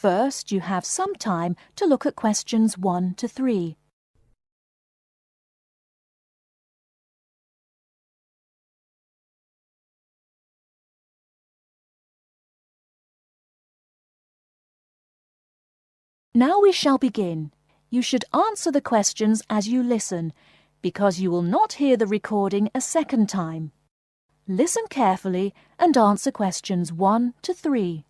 First, you have some time to look at questions 1 to 3. Now we shall begin. You should answer the questions as you listen, because you will not hear the recording a second time. Listen carefully and answer questions 1 to 3.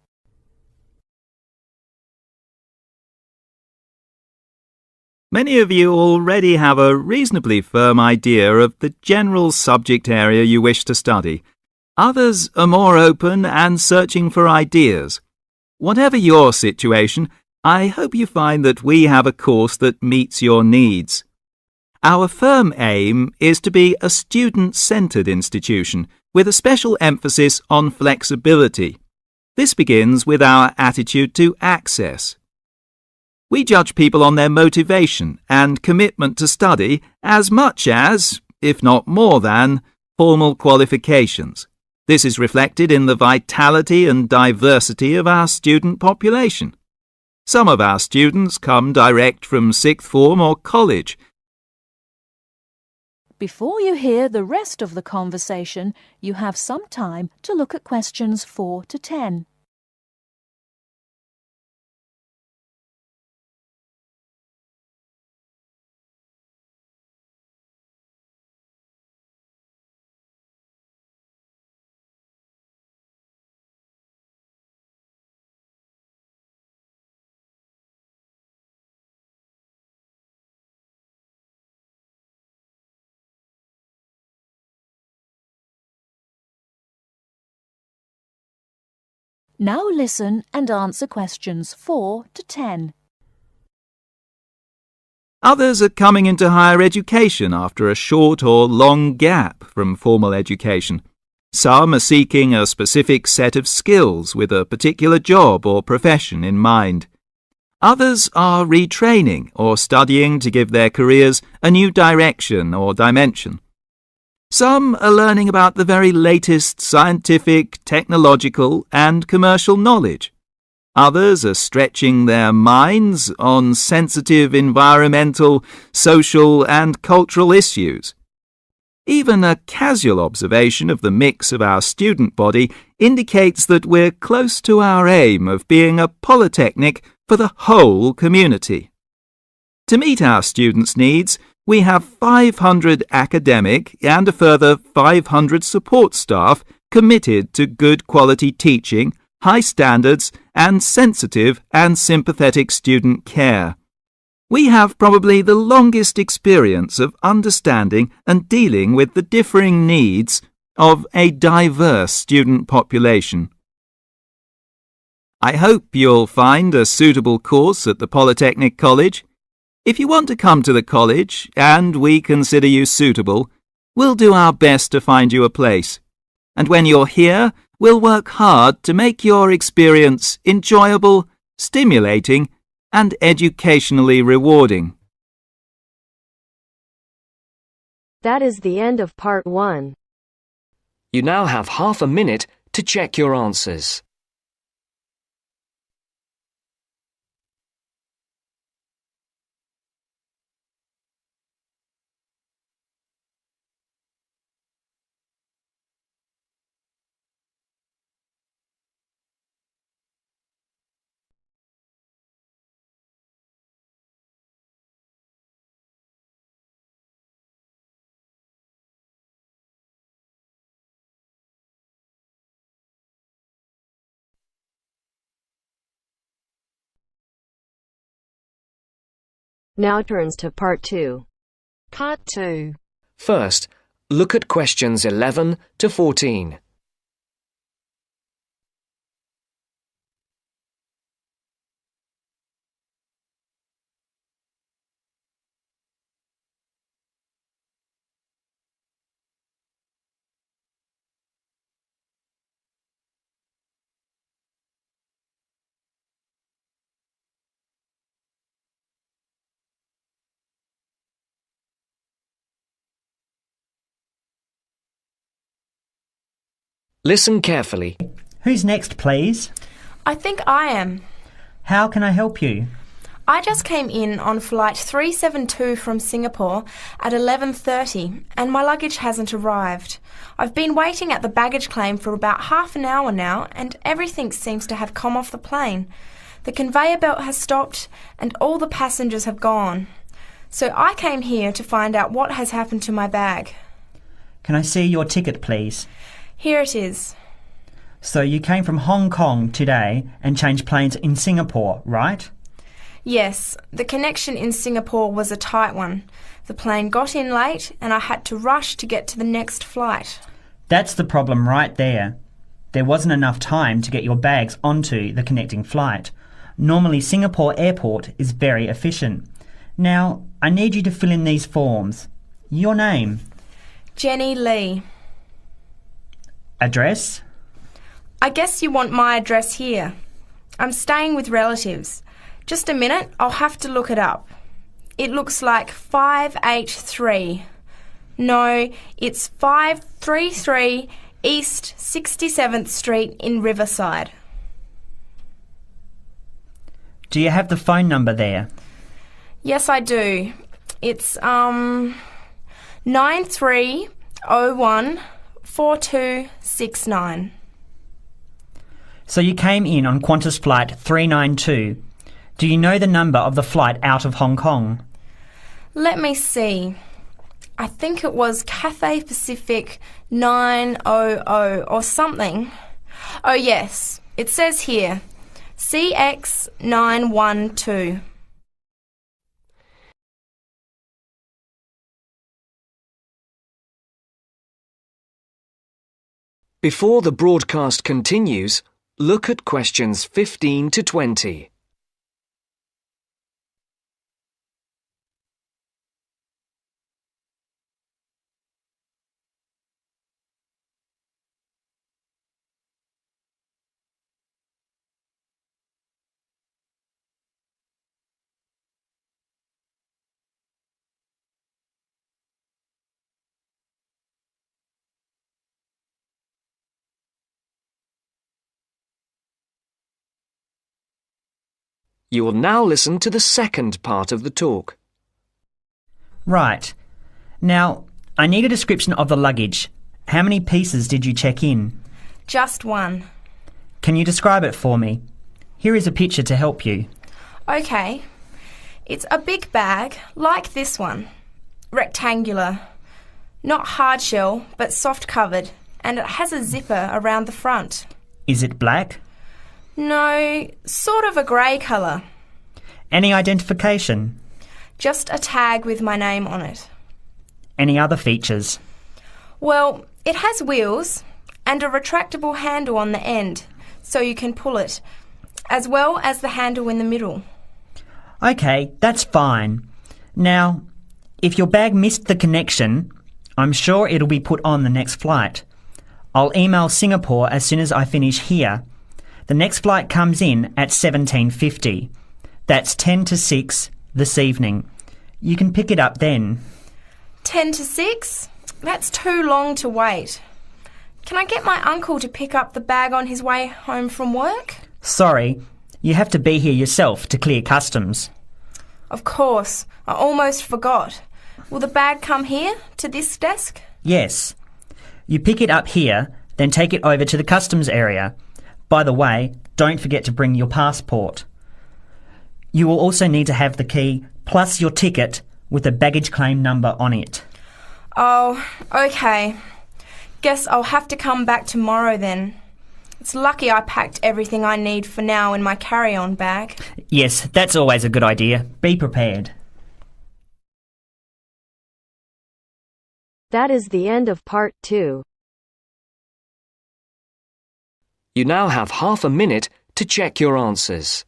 Many of you already have a reasonably firm idea of the general subject area you wish to study. Others are more open and searching for ideas. Whatever your situation, I hope you find that we have a course that meets your needs. Our firm aim is to be a student-centred institution with a special emphasis on flexibility. This begins with our attitude to access. We judge people on their motivation and commitment to study as much as, if not more than, formal qualifications. This is reflected in the vitality and diversity of our student population. Some of our students come direct from sixth form or college. Before you hear the rest of the conversation, you have some time to look at questions 4 to 10. Now listen and answer questions 4 to 10. Others are coming into higher education after a short or long gap from formal education. Some are seeking a specific set of skills with a particular job or profession in mind. Others are retraining or studying to give their careers a new direction or dimension. Some are learning about the very latest scientific, technological and commercial knowledge. Others are stretching their minds on sensitive environmental, social and cultural issues. Even a casual observation of the mix of our student body indicates that we're close to our aim of being a polytechnic for the whole community. To meet our students' needs, we have 500 academic and a further 500 support staff committed to good quality teaching, high standards, and sensitive and sympathetic student care. We have probably the longest experience of understanding and dealing with the differing needs of a diverse student population. I hope you'll find a suitable course at the Polytechnic College. If you want to come to the college and we consider you suitable, we'll do our best to find you a place. And when you're here, we'll work hard to make your experience enjoyable, stimulating, and educationally rewarding. That is the end of part 1. You now have half a minute to check your answers. Now turns to part 2. Part 2. First, look at questions 11 to 14. Listen carefully. Who's next, please? I think I am. How can I help you? I just came in on flight 372 from Singapore at 11:30 and my luggage hasn't arrived. I've been waiting at the baggage claim for about half an hour now and everything seems to have come off the plane. The conveyor belt has stopped and all the passengers have gone. So I came here to find out what has happened to my bag. Can I see your ticket, please? Here it is. So you came from Hong Kong today and changed planes in Singapore, right? Yes, the connection in Singapore was a tight one. The plane got in late and I had to rush to get to the next flight. That's the problem right there. There wasn't enough time to get your bags onto the connecting flight. Normally Singapore Airport is very efficient. Now, I need you to fill in these forms. Your name. Jenny Lee. Address. I guess you want my address here. I'm staying with relatives. Just a minute, I'll have to look it up. It looks like 583. No, it's 533 East 67th Street in Riverside. Do you have the phone number there? Yes, I do. It's 93014269. So you came in on Qantas Flight 392. Do you know the number of the flight out of Hong Kong? Let me see. I think it was Cathay Pacific 900 or something. Oh yes, it says here, CX 912. Before the broadcast continues, look at questions 15 to 20. You will now listen to the second part of the talk. Right. Now, I need a description of the luggage. How many pieces did you check in? Just one. Can you describe it for me? Here is a picture to help you. Okay. It's a big bag, like this one. Rectangular. Not hard shell, but soft covered, and it has a zipper around the front. Is it black? No, sort of a grey colour. Any identification? Just a tag with my name on it. Any other features? Well, it has wheels and a retractable handle on the end, so you can pull it, as well as the handle in the middle. Okay, that's fine. Now, if your bag missed the connection, I'm sure it'll be put on the next flight. I'll email Singapore as soon as I finish here. The next flight comes in at 17:50. That's 10 to 6 this evening. You can pick it up then. 10 to 6? That's too long to wait. Can I get my uncle to pick up the bag on his way home from work? Sorry, you have to be here yourself to clear customs. Of course, I almost forgot. Will the bag come here, to this desk? Yes. You pick it up here, then take it over to the customs area. By the way, don't forget to bring your passport. You will also need to have the key plus your ticket with a baggage claim number on it. Oh, okay. Guess I'll have to come back tomorrow then. It's lucky I packed everything I need for now in my carry-on bag. Yes, that's always a good idea. Be prepared. That is the end of part 2. You now have half a minute to check your answers.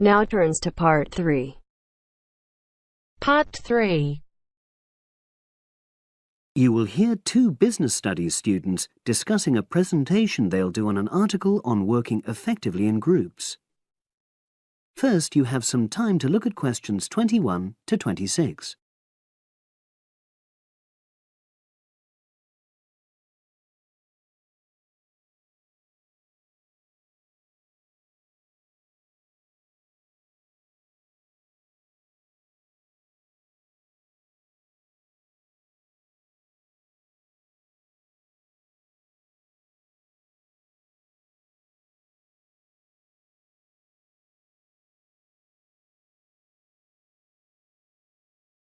Now turns to part 3. Part 3. You will hear two business studies students discussing a presentation they'll do on an article on working effectively in groups. First, you have some time to look at questions 21 to 26.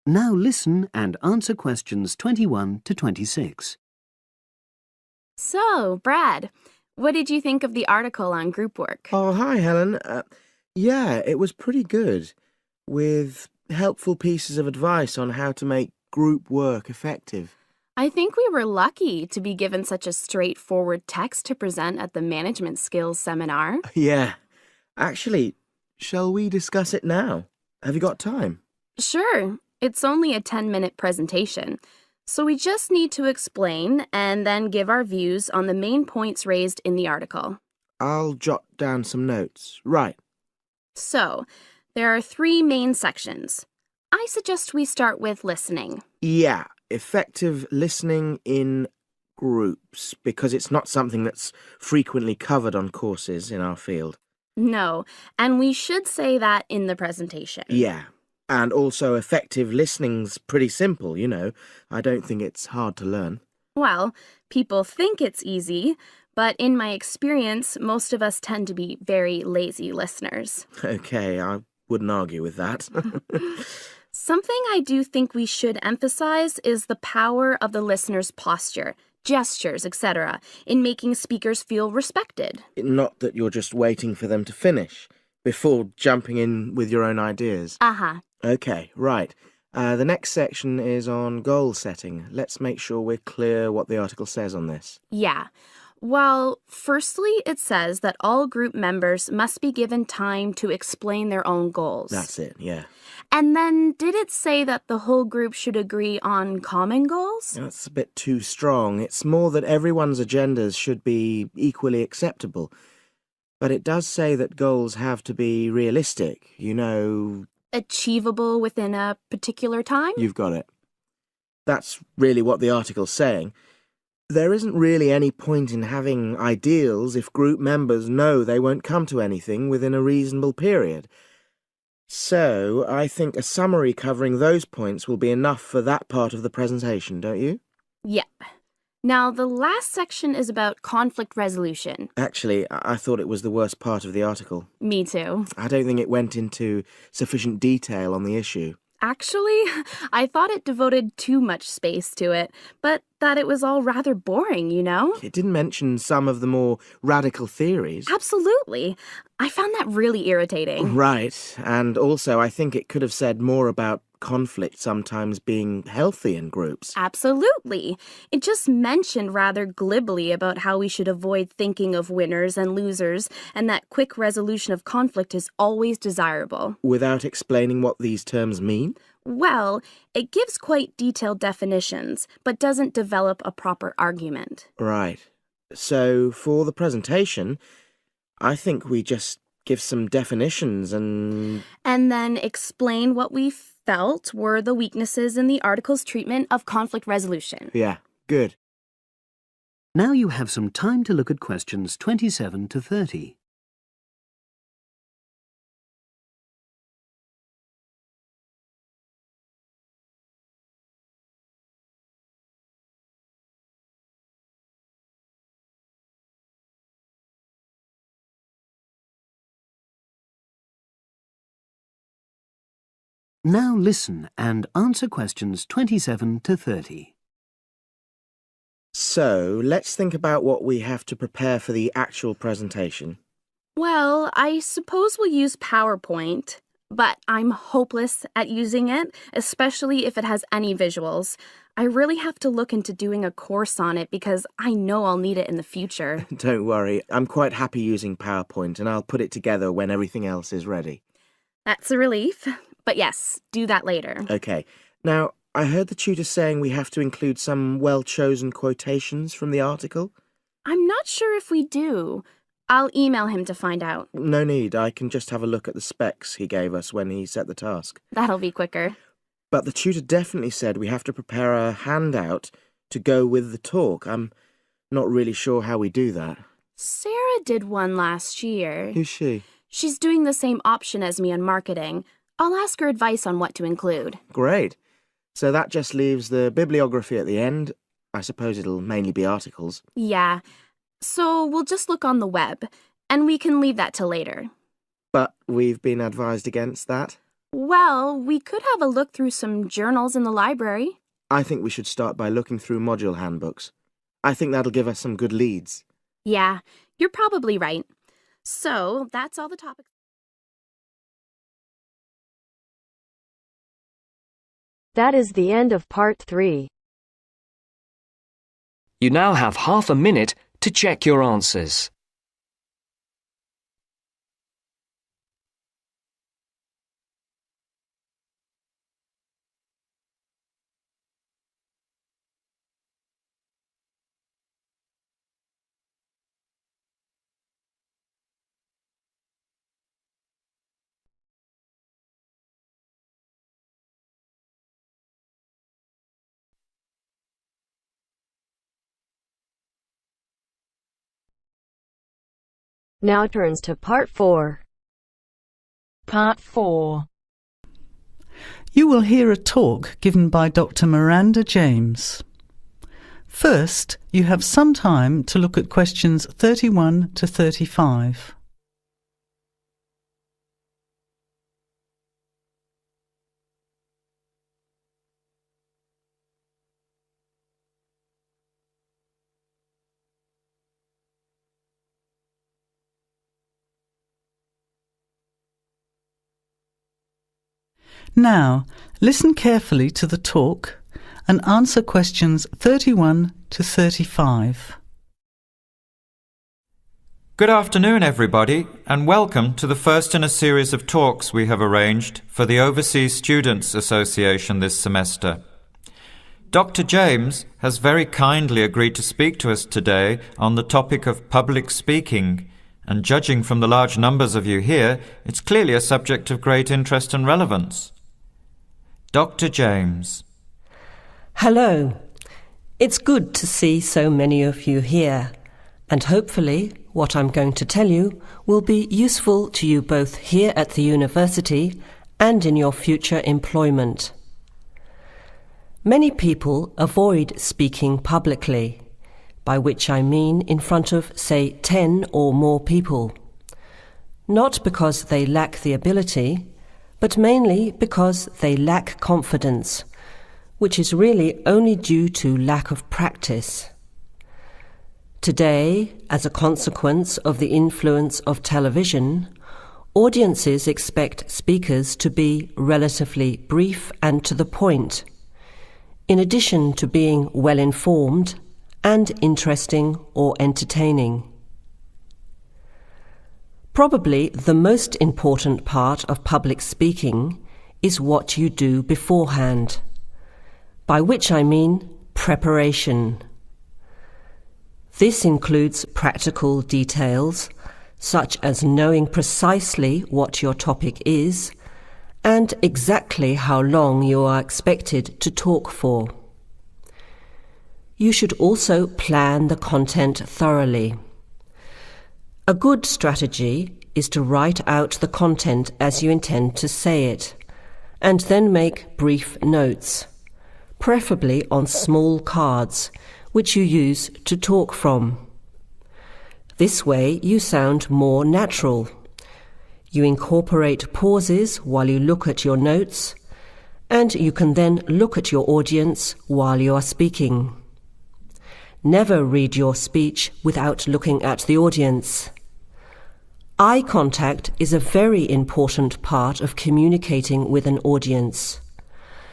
Now listen and answer questions 21 to 26. So, Brad, what did you think of the article on group work? Oh, hi, Helen. Yeah, it was pretty good, with helpful pieces of advice on how to make group work effective. I think we were lucky to be given such a straightforward text to present at the management skills seminar. Yeah. Actually, shall we discuss it now? Have you got time? Sure, it's only a 10-minute presentation, so we just need to explain and then give our views on the main points raised in the article. I'll jot down some notes. Right. So, there are 3 main sections. I suggest we start with listening. Yeah, effective listening in groups, because it's not something that's frequently covered on courses in our field. No, and we should say that in the presentation. Yeah. And also effective listening's pretty simple, you know. I don't think it's hard to learn. Well, people think it's easy, but in my experience, most of us tend to be very lazy listeners. Okay, I wouldn't argue with that. Something I do think we should emphasize is the power of the listener's posture, gestures, etc., in making speakers feel respected. Not that you're just waiting for them to finish before jumping in with your own ideas. Uh-huh. Okay, right. The next section is on goal setting. Let's make sure we're clear what the article says on this. Yeah. Well, firstly, it says that all group members must be given time to explain their own goals. That's it, yeah. And then did it say that the whole group should agree on common goals? That's a bit too strong. It's more that everyone's agendas should be equally acceptable. But it does say that goals have to be realistic, you know. Achievable within a particular time? You've got it. That's really what the article's saying. There isn't really any point in having ideals if group members know they won't come to anything within a reasonable period. So, I think a summary covering those points will be enough for that part of the presentation, don't you? Yep. Now, the last section is about conflict resolution. Actually, I thought it was the worst part of the article. Me too. I don't think it went into sufficient detail on the issue. Actually, I thought it devoted too much space to it, but that it was all rather boring, you know? It didn't mention some of the more radical theories. Absolutely. I found that really irritating. Right, and also I think it could have said more about conflict sometimes being healthy in groups. Absolutely. It just mentioned rather glibly about how we should avoid thinking of winners and losers, and that quick resolution of conflict is always desirable. Without explaining what these terms mean? Well, it gives quite detailed definitions, but doesn't develop a proper argument. Right. So, for the presentation, I think we just give some definitions and then explain what we felt were the weaknesses in the article's treatment of conflict resolution. Yeah, good. Now you have some time to look at questions 27 to 30. Now listen and answer questions 27 to 30. So, let's think about what we have to prepare for the actual presentation. Well, I suppose we'll use PowerPoint, but I'm hopeless at using it, especially if it has any visuals. I really have to look into doing a course on it because I know I'll need it in the future. Don't worry, I'm quite happy using PowerPoint and I'll put it together when everything else is ready. That's a relief. But yes, do that later. Okay. Now, I heard the tutor saying we have to include some well-chosen quotations from the article. I'm not sure if we do. I'll email him to find out. No need. I can just have a look at the specs he gave us when he set the task. That'll be quicker. But the tutor definitely said we have to prepare a handout to go with the talk. I'm not really sure how we do that. Sarah did one last year. Who's she? She's doing the same option as me on marketing. I'll ask her advice on what to include. Great. So that just leaves the bibliography at the end. I suppose it'll mainly be articles. Yeah. So we'll just look on the web, and we can leave that till later. But we've been advised against that. Well, we could have a look through some journals in the library. I think we should start by looking through module handbooks. I think that'll give us some good leads. Yeah, you're probably right. So that's all the topics. That is the end of part 3. You now have half a minute to check your answers. Now turns to part 4. Part 4. You will hear a talk given by Dr. Miranda James. First, you have some time to look at questions 31 to 35. Now, listen carefully to the talk and answer questions 31 to 35. Good afternoon, everybody, and welcome to the first in a series of talks we have arranged for the Overseas Students Association this semester. Dr. James has very kindly agreed to speak to us today on the topic of public speaking, and judging from the large numbers of you here, it's clearly a subject of great interest and relevance. Dr. James. Hello. It's good to see so many of you here, and hopefully what I'm going to tell you will be useful to you both here at the university and in your future employment. Many people avoid speaking publicly, by which I mean in front of, say, 10 or more people. Not because they lack the ability, but mainly because they lack confidence, which is really only due to lack of practice. Today, as a consequence of the influence of television, audiences expect speakers to be relatively brief and to the point, in addition to being well-informed and interesting or entertaining. Probably the most important part of public speaking is what you do beforehand, by which I mean preparation. This includes practical details, such as knowing precisely what your topic is and exactly how long you are expected to talk for. You should also plan the content thoroughly. A good strategy is to write out the content as you intend to say it, and then make brief notes, preferably on small cards, which you use to talk from. This way you sound more natural. You incorporate pauses while you look at your notes, and you can then look at your audience while you are speaking. Never read your speech without looking at the audience. Eye contact is a very important part of communicating with an audience.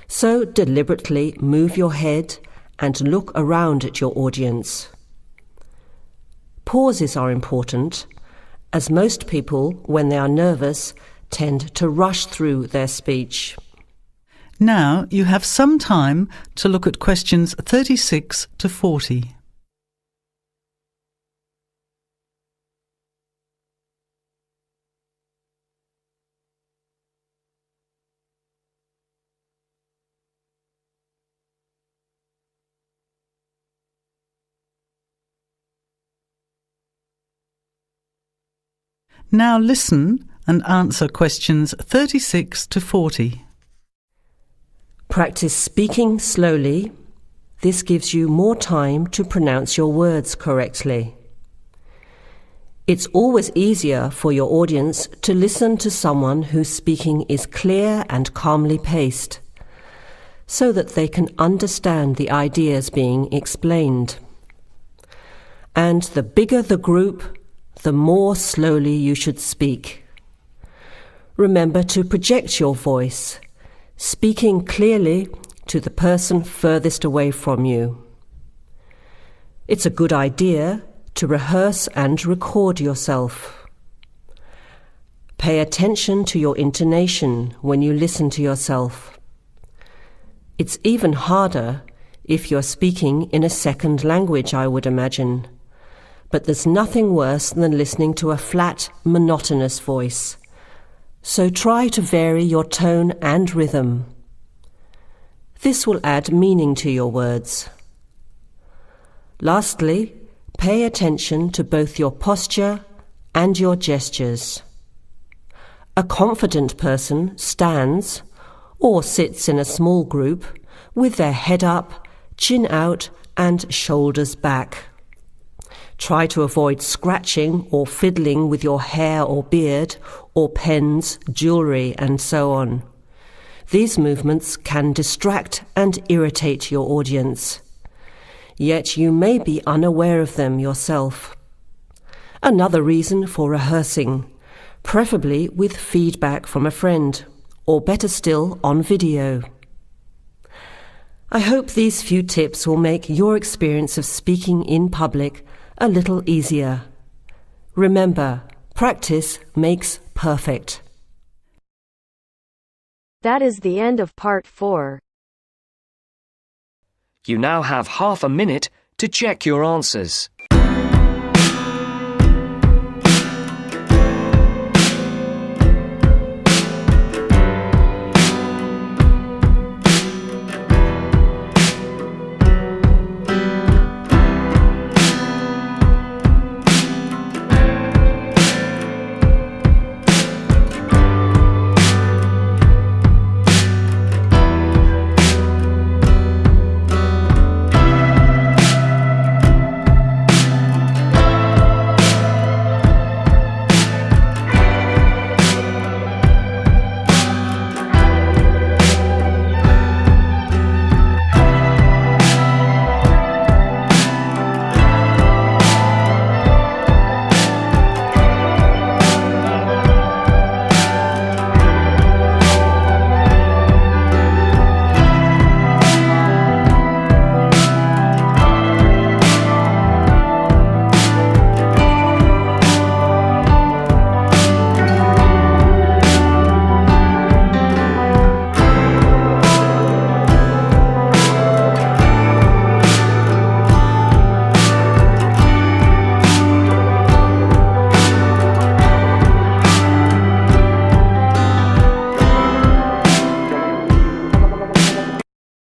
So deliberately move your head and look around at your audience. Pauses are important, as most people, when they are nervous, tend to rush through their speech. Now you have some time to look at questions 36 to 40. Now listen and answer questions 36 to 40. Practice speaking slowly. This gives you more time to pronounce your words correctly. It's always easier for your audience to listen to someone whose speaking is clear and calmly paced, so that they can understand the ideas being explained. And the bigger the group, the more slowly you should speak. Remember to project your voice, speaking clearly to the person furthest away from you. It's a good idea to rehearse and record yourself. Pay attention to your intonation when you listen to yourself. It's even harder if you're speaking in a second language, I would imagine. But there's nothing worse than listening to a flat, monotonous voice. So try to vary your tone and rhythm. This will add meaning to your words. Lastly, pay attention to both your posture and your gestures. A confident person stands or sits in a small group with their head up, chin out, and shoulders back. Try to avoid scratching or fiddling with your hair or beard, or pens, jewellery, and so on. These movements can distract and irritate your audience. Yet you may be unaware of them yourself. Another reason for rehearsing, preferably with feedback from a friend, or better still, on video. I hope these few tips will make your experience of speaking in public a little easier. Remember, practice makes perfect. That is the end of part 4. You now have half a minute to check your answers.